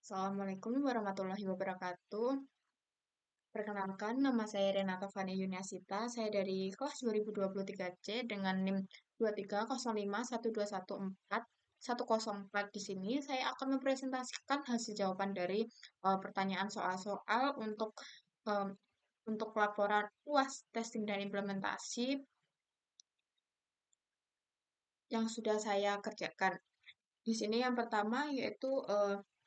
Assalamualaikum warahmatullahi wabarakatuh. Perkenalkan, nama saya Renata Fani Yuniasita. Saya dari kelas 2023C dengan NIM 23051214104. Di sini saya akan mempresentasikan hasil jawaban dari pertanyaan soal-soal em, untuk laporan UAS testing dan implementasi yang sudah saya kerjakan. Di sini yang pertama yaitu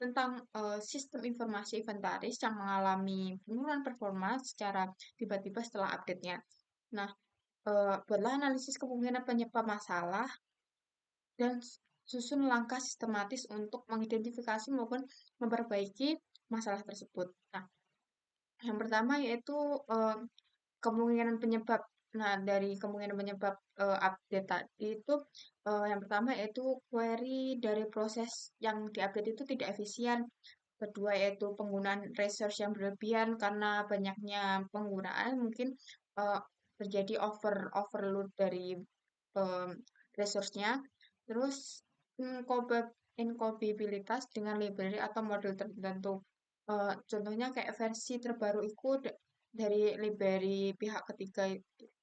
tentang sistem informasi inventaris yang mengalami penurunan performa secara tiba-tiba setelah update-nya. Nah, buatlah analisis kemungkinan penyebab masalah dan susun langkah sistematis untuk mengidentifikasi maupun memperbaiki masalah tersebut. Nah, yang pertama yaitu kemungkinan penyebab. Nah, dari kemungkinan penyebab update tadi itu yang pertama yaitu query dari proses yang diupdate itu tidak efisien. Kedua yaitu penggunaan resource yang berlebihan karena banyaknya penggunaan mungkin eh, terjadi overload dari em, resource-nya. Terus incompatibilitas dengan library atau model tertentu. Contohnya kayak versi terbaru itu dari library pihak ketiga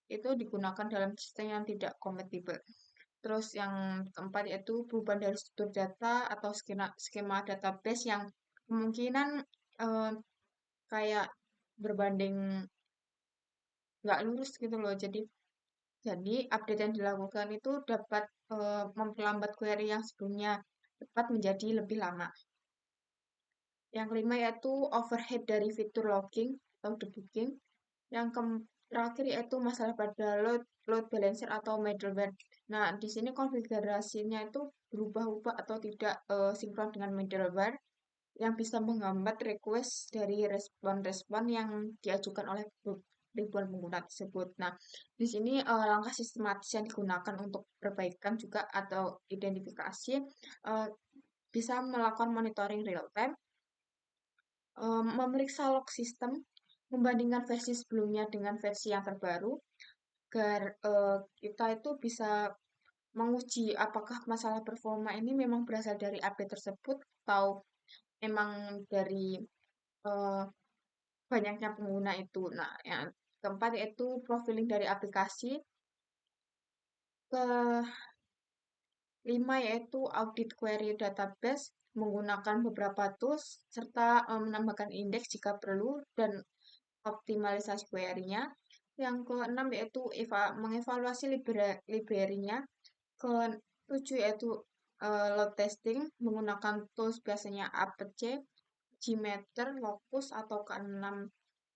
itu digunakan dalam sistem yang tidak kompatibel. Terus yang keempat yaitu perubahan dari struktur data atau skema database yang kemungkinan eh, kayak berbanding nggak lurus gitu loh. Jadi update yang dilakukan itu dapat memperlambat query yang sebelumnya cepat menjadi lebih lama. Yang kelima yaitu overhead dari fitur logging atau debugging. Yang terakhir yaitu masalah pada load balancer atau middleware. Nah, di sini konfigurasinya itu berubah-ubah atau tidak sinkron dengan middleware yang bisa menghambat request dari respon-respon yang diajukan oleh ribuan pengguna tersebut. Nah, di sini langkah sistematis yang digunakan untuk perbaikan juga atau identifikasi eh, bisa melakukan monitoring real time, memeriksa log sistem, membandingkan versi sebelumnya dengan versi yang terbaru, agar kita itu bisa menguji apakah masalah performa ini memang berasal dari update tersebut atau emang dari eh, banyaknya pengguna itu. Nah, yang keempat yaitu profiling dari aplikasi. Kelima yaitu audit query database menggunakan beberapa tools serta menambahkan indeks jika perlu dan optimalisasi query-nya. Yang keenam yaitu mengevaluasi library-nya. Ketujuh yaitu load testing menggunakan tools biasanya apt, Gmeter, Locus, atau keenam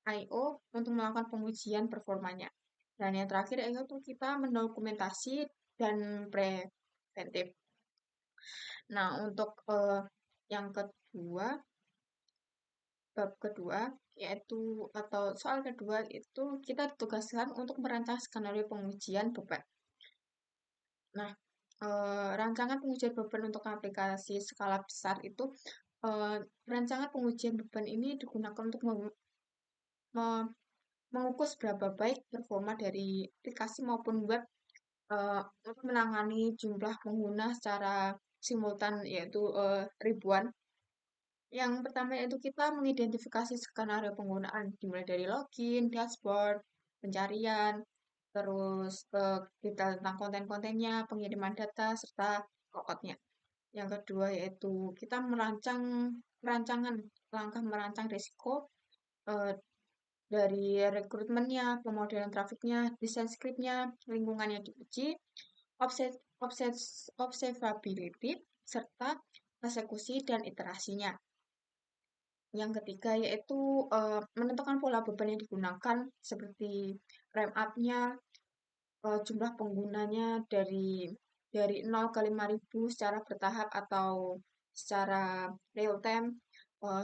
I/O untuk melakukan pengujian performanya. Dan yang terakhir yaitu kita mendokumentasi dan preventif. Nah, untuk yang kedua, bab kedua, yaitu atau soal kedua itu kita ditugaskan untuk merancang skenario pengujian beban. Nah, rancangan pengujian beban untuk aplikasi skala besar itu rancangan pengujian beban ini digunakan untuk mengukur seberapa baik performa dari aplikasi maupun web untuk menangani jumlah pengguna secara simultan yaitu ribuan. Yang pertama yaitu kita mengidentifikasi skenario penggunaan dimulai dari login, dashboard, pencarian, terus detail tentang konten-kontennya, pengiriman data, serta kokotnya. Yang kedua yaitu kita perancangan langkah merancang risiko eh, dari rekrutmennya, pemodelan trafiknya, desain scriptnya, lingkungan yang diuji, observability, serta eksekusi dan iterasinya. Yang ketiga yaitu menentukan pola beban yang digunakan seperti ramp up-nya, jumlah penggunanya dari 0 ke 5.000 secara bertahap atau secara real time, eh,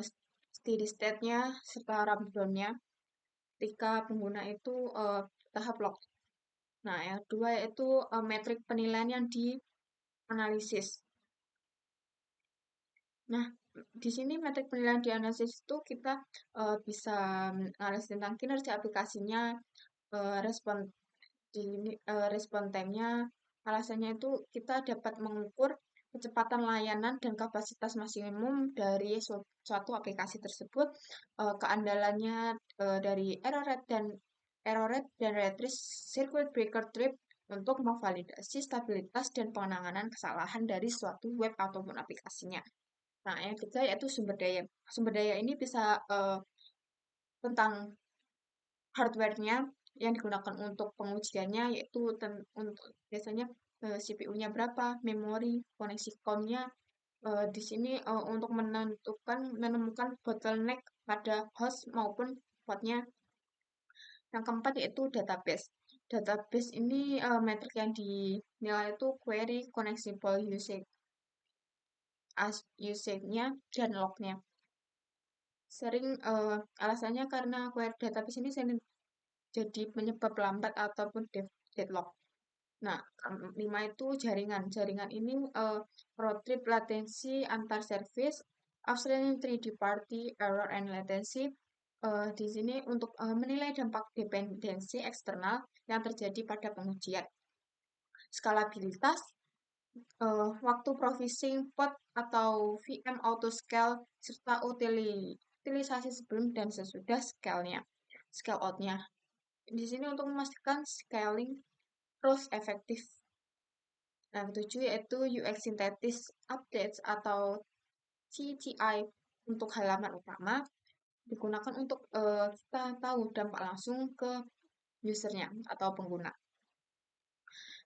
steady state-nya, serta rundown-nya ketika pengguna itu tahap lock. Nah, yang kedua yaitu metrik penilaian yang dianalisis. Nah, di sini metrik penilaian dianalisis itu kita bisa menganalisis tentang kinerja aplikasinya, respon respon time-nya. Alasannya itu kita dapat mengukur kecepatan layanan dan kapasitas maksimum dari suatu aplikasi tersebut, keandalannya dari error rate dan rate risk circuit breaker trip untuk memvalidasi stabilitas dan penanganan kesalahan dari suatu web ataupun aplikasinya. Nah, yang ketiga yaitu sumber daya. Sumber daya ini bisa tentang hardware-nya yang digunakan untuk pengujiannya, yaitu untuk biasanya CPU-nya berapa, memori, koneksi COM-nya. Di sini untuk menemukan bottleneck pada host maupun podnya. Yang keempat yaitu database. Database ini metrik yang dinilai itu query, koneksi pool usage-nya, dan log-nya. Sering alasannya karena query database ini sering jadi penyebab lambat ataupun deadlock. Nah, lima itu jaringan. Jaringan ini road trip latency antar service, Australian 3D party error and latency. Di sini untuk menilai dampak dependensi eksternal yang terjadi pada pengujian. Skalabilitas, waktu processing pod atau VM autoscale serta utilisasi sebelum dan sesudah scale out-nya. Di sini untuk memastikan scaling terus efektif. Nah, ketujuh yaitu UX Synthesis Updates atau CTI untuk halaman utama digunakan untuk kita tahu dampak langsung ke usernya atau pengguna.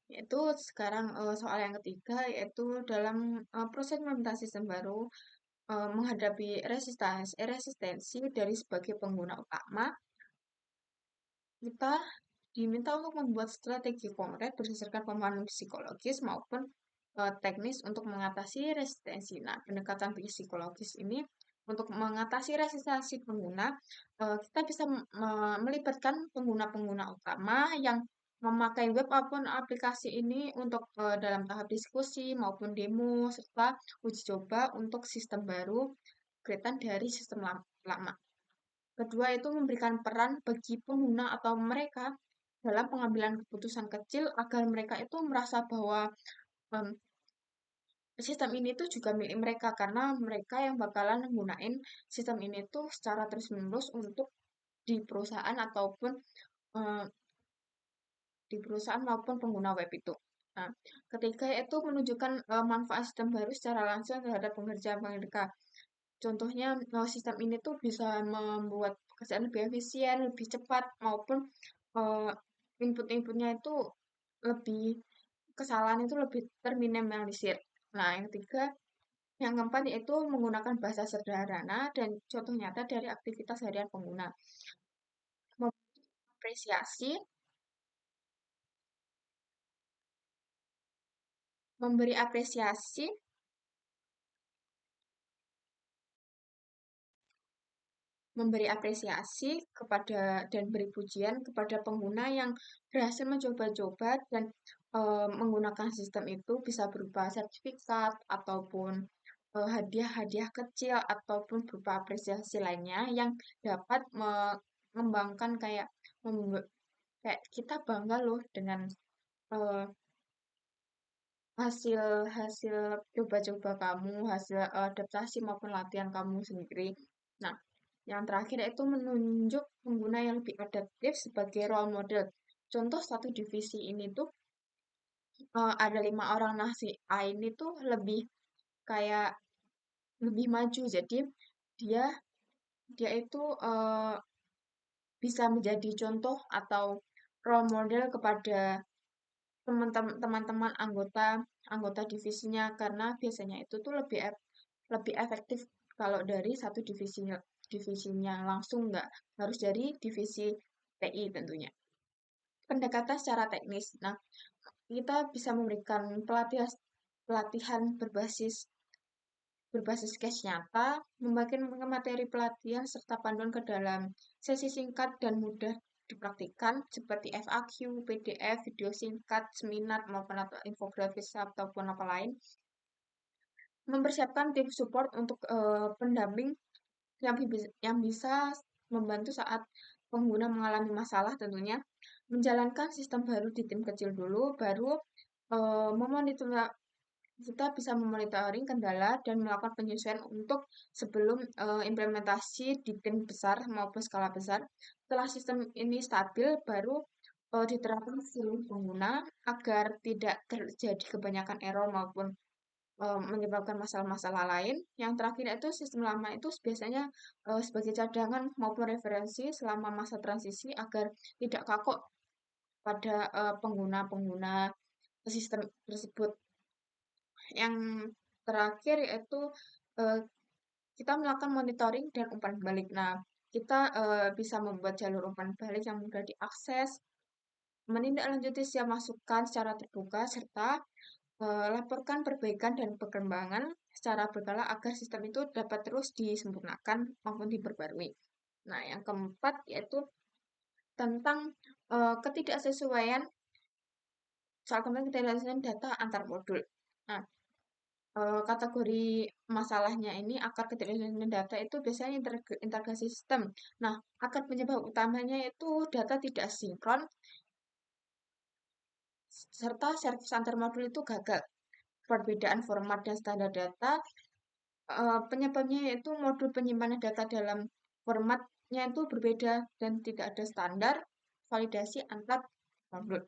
Yaitu sekarang soal yang ketiga yaitu dalam proses implementasi sistem baru menghadapi resistensi dari sebagai pengguna utama, kita diminta untuk membuat strategi konkret berdasarkan pemahaman psikologis maupun teknis untuk mengatasi resistensi. Nah, pendekatan psikologis ini untuk mengatasi resistensi pengguna, kita bisa melibatkan pengguna-pengguna utama yang memakai web maupun aplikasi ini untuk dalam tahap diskusi maupun demo serta uji coba untuk sistem baru berkaitan dari sistem lama. Kedua itu memberikan peran bagi pengguna atau mereka dalam pengambilan keputusan kecil agar mereka itu merasa bahwa um, sistem ini tuh juga milik mereka karena mereka yang bakalan menggunakan sistem ini tuh secara terus-menerus untuk di perusahaan ataupun um, di perusahaan maupun pengguna web itu. Nah, ketiga yaitu menunjukkan manfaat sistem baru secara langsung terhadap pengerjaan mereka. Contohnya sistem ini tuh bisa membuat pekerjaan lebih efisien, lebih cepat maupun uh, input-inputnya itu lebih kesalahan itu lebih terminimalisir. Nah, yang ketiga, yang keempat yaitu menggunakan bahasa sederhana dan contoh nyata dari aktivitas harian pengguna. Mengapresiasi, memberi apresiasi memberi apresiasi kepada dan beri pujian kepada pengguna yang berhasil mencoba-coba dan menggunakan sistem itu bisa berupa sertifikat ataupun hadiah-hadiah kecil ataupun berupa apresiasi lainnya yang dapat mengembangkan kayak kita bangga loh dengan eh, hasil hasil coba-coba kamu, hasil adaptasi maupun latihan kamu sendiri. Nah, yang terakhir itu menunjuk pengguna yang lebih adaptif sebagai role model. Contoh satu divisi ini tuh ada 5 orang. Nah, si A ini tuh kayak lebih maju. Jadi dia dia itu bisa menjadi contoh atau role model kepada teman-teman anggota anggota divisinya karena biasanya itu tuh lebih efektif kalau dari satu divisinya langsung nggak harus dari divisi TI tentunya. Pendekatan secara teknis. Nah, kita bisa memberikan pelatihan berbasis case nyata, membagikan materi pelatihan serta panduan ke dalam sesi singkat dan mudah dipraktikkan seperti FAQ, PDF, video singkat, seminar maupun atau infografis ataupun apa lain. Mempersiapkan tim support untuk pendamping yang bisa membantu saat pengguna mengalami masalah tentunya. Menjalankan sistem baru di tim kecil dulu, baru memonitor kita bisa memonitoring kendala dan melakukan penyesuaian untuk sebelum implementasi di tim besar maupun skala besar. Setelah sistem ini stabil, baru diterapkan seluruh pengguna agar tidak terjadi kebanyakan error maupun menyebabkan masalah-masalah lain. Yang terakhir itu sistem lama itu biasanya sebagai cadangan maupun referensi selama masa transisi agar tidak kaku pada pengguna-pengguna sistem tersebut. Yang terakhir yaitu eh, kita melakukan monitoring dan umpan balik. Nah, kita bisa membuat jalur umpan balik yang mudah diakses, menindaklanjuti setiap masukan secara terbuka, serta laporkan perbaikan dan perkembangan secara berkala agar sistem itu dapat terus disempurnakan maupun diperbarui. Nah, yang keempat yaitu tentang ketidaksesuaian soal kembali ketidaksesuaian data antar modul. Nah, kategori masalahnya ini akar ketidaksesuaian data itu biasanya integrasi sistem. Nah, akar penyebab utamanya itu data tidak sinkron serta service antar modul itu gagal. Perbedaan format dan standar data penyebabnya yaitu modul penyimpanan data dalam formatnya itu berbeda dan tidak ada standar validasi antar modul.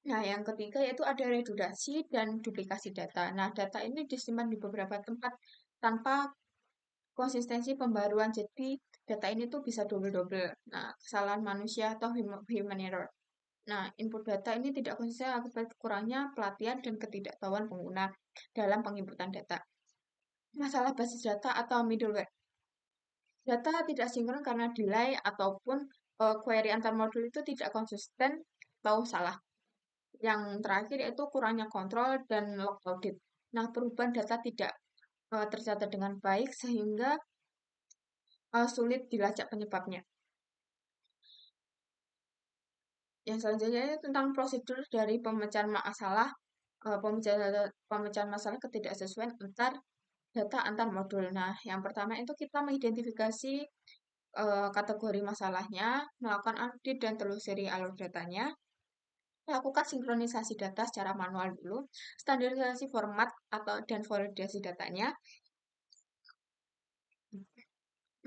Nah, yang ketiga yaitu ada redundasi dan duplikasi data. Nah, data ini disimpan di beberapa tempat tanpa konsistensi pembaruan. Jadi, data ini tuh bisa double-double. Nah, kesalahan manusia atau human error. Nah, input data ini tidak konsisten akibat kurangnya pelatihan dan ketidaktahuan pengguna dalam penginputan data. Masalah basis data atau middleware. Data tidak sinkron karena delay ataupun query antar modul itu tidak konsisten atau salah. Yang terakhir yaitu kurangnya kontrol dan log audit. Nah, perubahan data tidak tercatat dengan baik sehingga sulit dilacak penyebabnya. Yang selanjutnya itu tentang prosedur dari pemecahan masalah, pemecahan masalah ketidaksesuaian data antar modul. Nah, yang pertama itu kita mengidentifikasi kategori masalahnya, melakukan audit dan telusuri alur datanya, lakukan sinkronisasi data secara manual dulu, standarisasi format atau dan validasi datanya,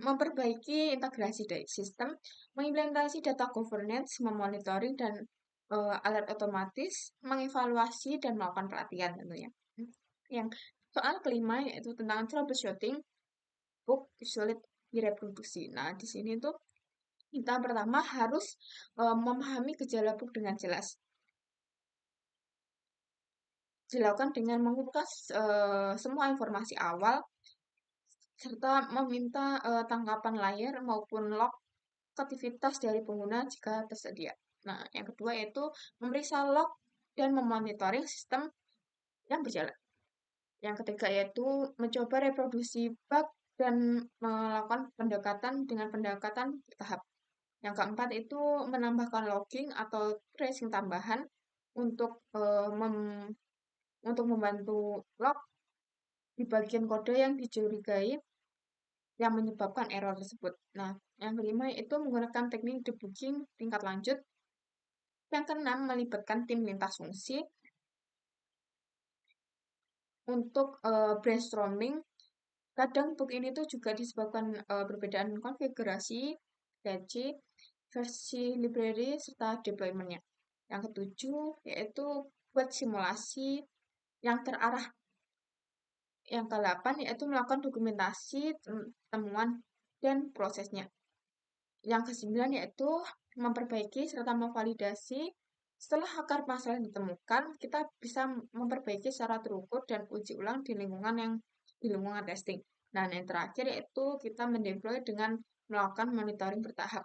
memperbaiki integrasi dari sistem, mengimplementasi data governance, memonitoring dan alert otomatis, mengevaluasi dan melakukan pelatihan tentunya. Yang soal kelima yaitu tentang troubleshooting, bug sulit direproduksi. Nah, di sini tuh kita pertama harus memahami gejala bug dengan jelas. Dilakukan dengan mengumpulkan semua informasi awal serta meminta tangkapan layar maupun log aktivitas dari pengguna jika tersedia. Nah, yang kedua yaitu memeriksa log dan memonitoring sistem yang berjalan. Yang ketiga yaitu mencoba reproduksi bug dan melakukan pendekatan dengan pendekatan bertahap. Yang keempat itu menambahkan logging atau tracing tambahan untuk untuk membantu log di bagian kode yang dicurigai yang menyebabkan error tersebut. Nah, yang kelima itu menggunakan teknik debugging tingkat lanjut. Yang keenam melibatkan tim lintas fungsi untuk brainstorming. Kadang bug ini tuh juga disebabkan perbedaan konfigurasi, gaji, versi library, serta deployment-nya. Yang ketujuh yaitu buat simulasi yang terarah. Yang ke-8 yaitu melakukan dokumentasi temuan dan prosesnya. Yang ke-9 yaitu memperbaiki serta memvalidasi setelah akar masalah ditemukan, kita bisa memperbaiki secara terukur dan uji ulang di lingkungan testing. Dan yang terakhir yaitu kita mendeploy dengan melakukan monitoring bertahap.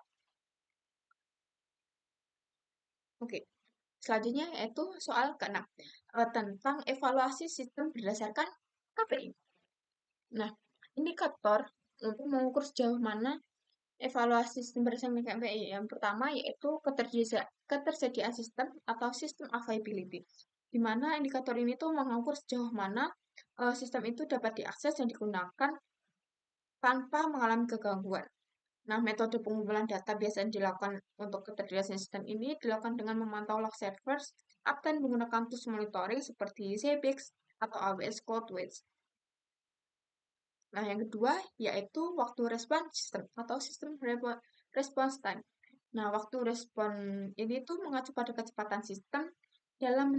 Oke, selanjutnya yaitu soal ke-6 tentang evaluasi sistem berdasarkan KPI. Nah, indikator untuk mengukur sejauh mana evaluasi sistem berdasarkan KPI. Yang pertama yaitu ketersediaan sistem atau sistem availability, di mana indikator ini tuh mengukur sejauh mana sistem itu dapat diakses dan digunakan tanpa mengalami kegangguan. Nah, metode pengumpulan data biasanya dilakukan untuk ketersediaan sistem ini dilakukan dengan memantau log servers, uptime menggunakan tools monitoring seperti Zabbix, atau AWS CloudWatch. Nah, yang kedua yaitu waktu respon sistem atau sistem response time. Nah, waktu respon ini tuh mengacu pada kecepatan sistem dalam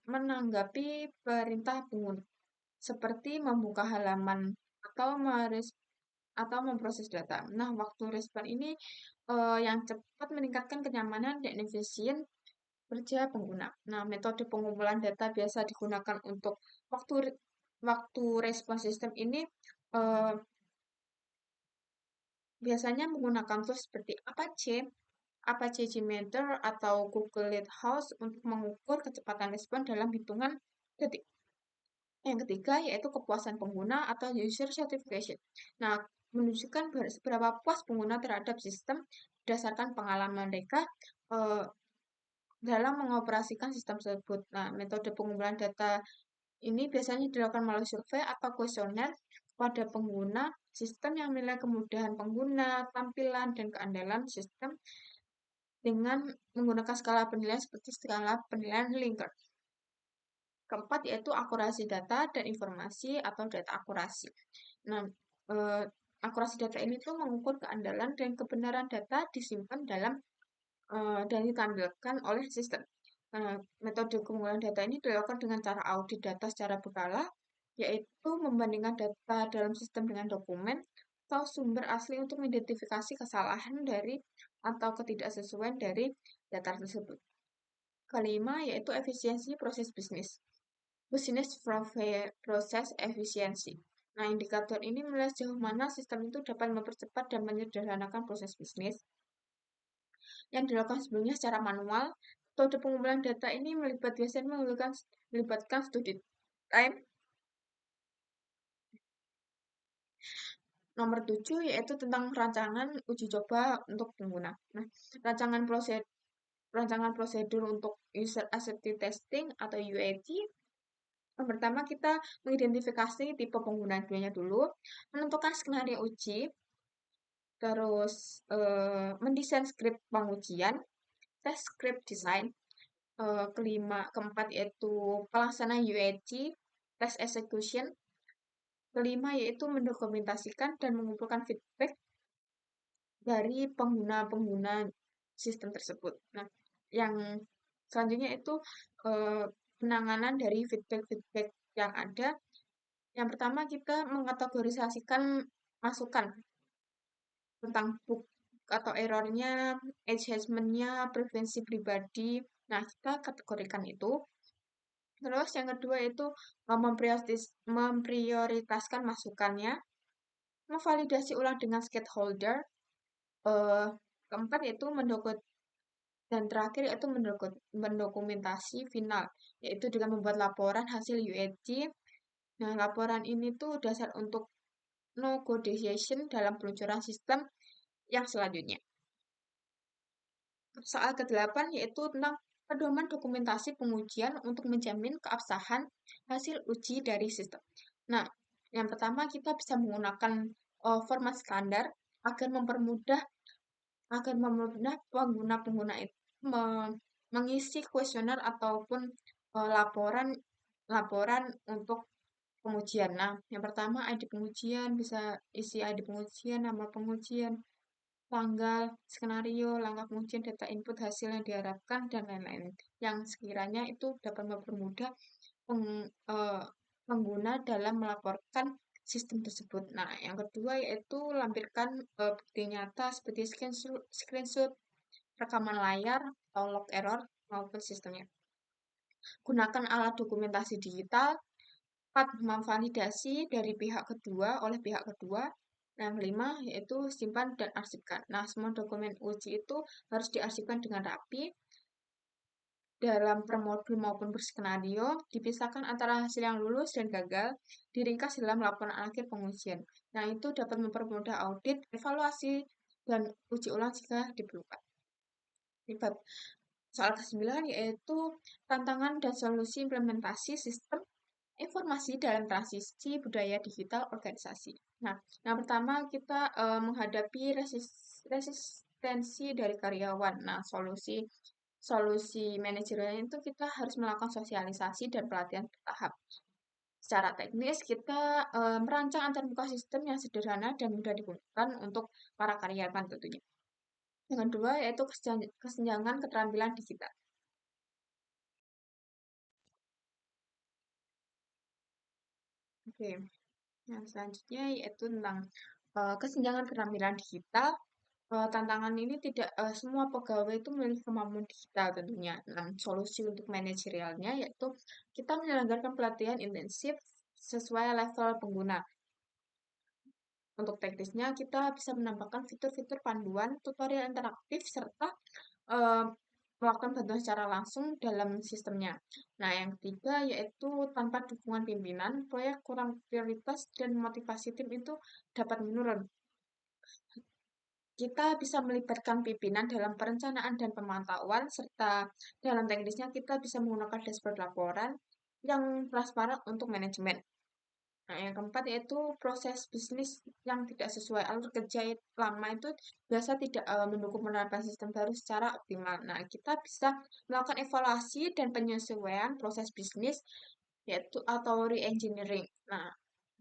menanggapi perintah pengguna, seperti membuka halaman atau memproses data. Nah, waktu respon ini yang cepat meningkatkan kenyamanan dan efisien kerja pengguna. Nah, metode pengumpulan data biasa digunakan untuk waktu waktu respon sistem ini eh, biasanya menggunakan tools seperti Apache Gmeter atau Google Lighthouse untuk mengukur kecepatan respon dalam hitungan detik. Yang ketiga yaitu kepuasan pengguna atau user satisfaction. Nah, menunjukkan seberapa puas pengguna terhadap sistem berdasarkan pengalaman mereka eh, dalam mengoperasikan sistem tersebut. Nah, metode pengumpulan data ini biasanya dilakukan melalui survei atau kuesioner pada pengguna sistem yang menilai kemudahan pengguna, tampilan, dan keandalan sistem dengan menggunakan skala penilaian seperti skala penilaian Likert. Keempat yaitu akurasi data dan informasi atau data akurasi. Nah, akurasi data ini tuh mengukur keandalan dan kebenaran data disimpan dan ditampilkan oleh sistem. Metode pengumpulan data ini dilakukan dengan cara audit data secara berkala, yaitu membandingkan data dalam sistem dengan dokumen atau sumber asli untuk mengidentifikasi kesalahan dari atau ketidaksesuaian dari data tersebut. Kelima yaitu efisiensi proses bisnis. Business process efisiensi. Nah, indikator ini menilai sejauh mana sistem itu dapat mempercepat dan menyederhanakan proses bisnis yang dilakukan sebelumnya secara manual. Metode pengumpulan data ini biasanya melibatkan studi time. Nomor 7 yaitu tentang rancangan uji coba untuk pengguna. Nah, rancangan prosedur untuk user acceptance testing atau UAT. Yang pertama kita mengidentifikasi tipe pengguna duanya dulu, menentukan skenario uji, terus mendesain skrip pengujian, tes script design, keempat yaitu pelaksanaan UAT, test execution, kelima yaitu mendokumentasikan dan mengumpulkan feedback dari pengguna-pengguna sistem tersebut. Nah, yang selanjutnya itu penanganan dari feedback-feedback yang ada. Yang pertama kita mengkategorisasikan masukan tentang bug atau errornya, enhancement-nya, preferensi pribadi. Nah, kita kategorikan itu. Terus yang kedua itu memprioritaskan masukannya, memvalidasi ulang dengan stakeholder. Eh, Keempat yaitu dan terakhir yaitu mendokumentasi final, yaitu dengan membuat laporan hasil UAT. Nah, laporan ini tuh dasar untuk negotiation dalam peluncuran sistem yang selanjutnya. Soal ke-8 yaitu tentang pedoman dokumentasi pengujian untuk menjamin keabsahan hasil uji dari sistem. Nah, yang pertama kita bisa menggunakan format standar agar mempermudah pengguna-pengguna itu mengisi kuesioner ataupun laporan laporan untuk pengujian. Nah, yang pertama ID pengujian, bisa isi ID pengujian, nama pengujian, tanggal, skenario, langkah pengujian, data input, hasil yang diharapkan, dan lain-lain. Yang sekiranya itu dapat mempermudah pengguna dalam melaporkan sistem tersebut. Nah, yang kedua yaitu lampirkan bukti nyata seperti screenshot, rekaman layar, atau log error maupun sistemnya. Gunakan alat dokumentasi digital. 4. Memvalidasi dari pihak kedua oleh pihak kedua. Yang kelima yaitu simpan dan arsipkan. Nah, semua dokumen uji itu harus diarsipkan dengan rapi dalam per modul maupun per skenario, dipisahkan antara hasil yang lulus dan gagal, diringkas dalam laporan akhir pengujian. Nah, itu dapat mempermudah audit, evaluasi, dan uji ulang jika diperlukan. Soal ke-9 yaitu tantangan dan solusi implementasi sistem informasi dalam transisi budaya digital organisasi. Nah, yang pertama kita menghadapi resistensi dari karyawan. Nah, solusi manajerial itu kita harus melakukan sosialisasi dan pelatihan bertahap. secara teknis kita merancang antarmuka sistem yang sederhana dan mudah digunakan untuk para karyawan tentunya. Yang kedua yaitu kesenjangan keterampilan digital. Oke, yang selanjutnya yaitu tentang kesenjangan keterampilan digital. Tantangan ini tidak semua pegawai itu memiliki kemampuan digital tentunya. Nah, solusi untuk manajerialnya yaitu kita menyelenggarakan pelatihan intensif sesuai level pengguna. Untuk teknisnya, kita bisa menambahkan fitur-fitur panduan, tutorial interaktif, serta eh, melakukan bantuan secara langsung dalam sistemnya. Nah, yang ketiga yaitu tanpa dukungan pimpinan, proyek kurang prioritas dan motivasi tim itu dapat menurun. Kita bisa melibatkan pimpinan dalam perencanaan dan pemantauan, serta dalam teknisnya kita bisa menggunakan dashboard laporan yang transparan untuk manajemen. Nah, yang keempat yaitu proses bisnis yang tidak sesuai alur kerja lama itu biasa tidak mendukung penerapan sistem baru secara optimal. Nah, kita bisa melakukan evaluasi dan penyesuaian proses bisnis yaitu atau re-engineering. Nah,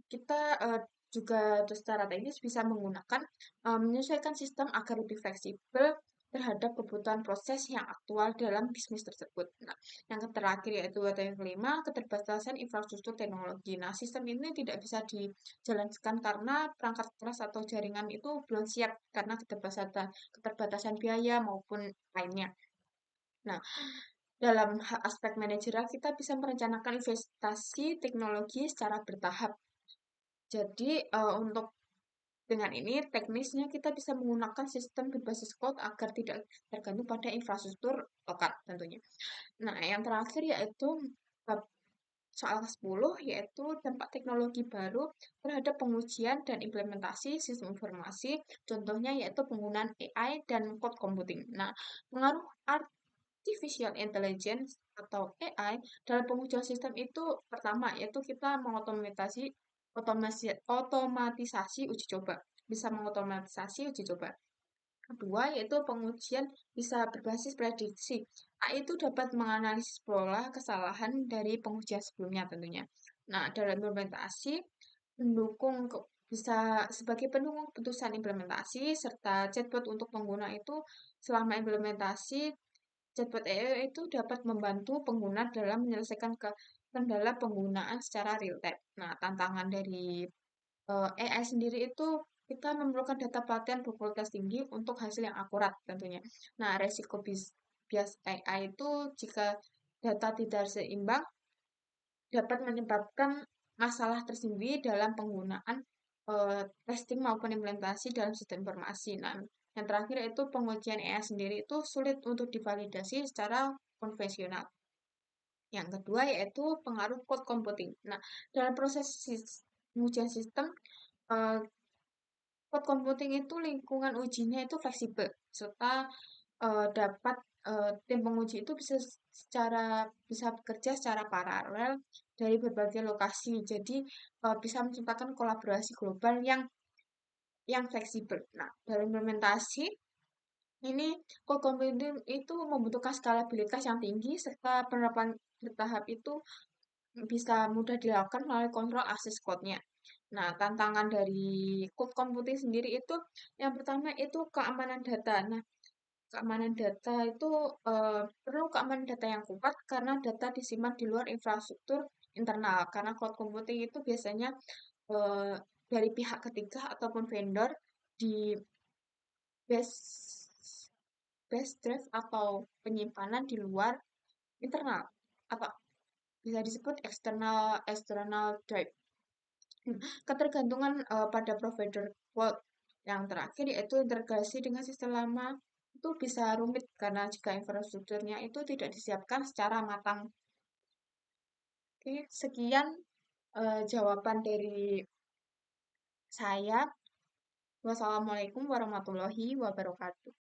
kita juga secara teknis bisa menggunakan menyesuaikan sistem agar lebih fleksibel terhadap kebutuhan proses yang aktual dalam bisnis tersebut. Nah, yang terakhir yaitu atau yang kelima, keterbatasan infrastruktur teknologi. Nah, sistem ini tidak bisa dijalankan karena perangkat keras atau jaringan itu belum siap karena keterbatasan biaya maupun lainnya. Nah, dalam aspek manajerial kita bisa merencanakan investasi teknologi secara bertahap. Jadi, untuk dengan ini, teknisnya kita bisa menggunakan sistem berbasis cloud agar tidak tergantung pada infrastruktur lokal tentunya. Nah, yang terakhir yaitu bab soal 10 yaitu dampak teknologi baru terhadap pengujian dan implementasi sistem informasi. Contohnya yaitu penggunaan AI dan cloud computing. Nah, pengaruh artificial intelligence atau AI dalam pengujian sistem itu pertama yaitu kita otomatisasi uji coba, bisa mengotomatisasi uji coba. Kedua, yaitu pengujian bisa berbasis prediksi. AI itu dapat menganalisis pola kesalahan dari pengujian sebelumnya tentunya. Nah, dalam implementasi, mendukung bisa sebagai pendukung keputusan implementasi serta chatbot untuk pengguna itu selama implementasi chatbot AI itu dapat membantu pengguna dalam menyelesaikan kendala penggunaan secara real time. Nah, tantangan dari AI sendiri itu kita memerlukan data pelatihan berkualitas tinggi untuk hasil yang akurat tentunya. Nah, resiko bias AI itu jika data tidak seimbang dapat menyebabkan masalah tersendiri dalam penggunaan testing maupun implementasi dalam sistem informasi. Nah, yang terakhir itu pengujian AI sendiri itu sulit untuk divalidasi secara konvensional. Yang kedua yaitu pengaruh cloud computing. Nah, dalam proses pengujian sistem, eh, cloud computing itu lingkungan ujinya itu fleksibel, serta dapat tim penguji itu bisa bekerja secara paralel dari berbagai lokasi. Jadi bisa menciptakan kolaborasi global yang fleksibel. Nah, dalam implementasi ini cloud computing itu membutuhkan skalabilitas yang tinggi serta penerapan bertahap itu bisa mudah dilakukan melalui kontrol akses code-nya. Nah, tantangan dari cloud computing sendiri itu yang pertama itu keamanan data. Nah, keamanan data itu perlu keamanan data yang kuat karena data disimpan di luar infrastruktur internal. Karena cloud computing itu biasanya eh, dari pihak ketiga ataupun vendor di base base drive atau penyimpanan di luar internal atau bisa disebut external drive. Ketergantungan pada provider cloud yang terakhir yaitu integrasi dengan sistem lama itu bisa rumit karena jika infrastrukturnya itu tidak disiapkan secara matang. Oke, sekian jawaban dari saya. Wassalamualaikum warahmatullahi wabarakatuh.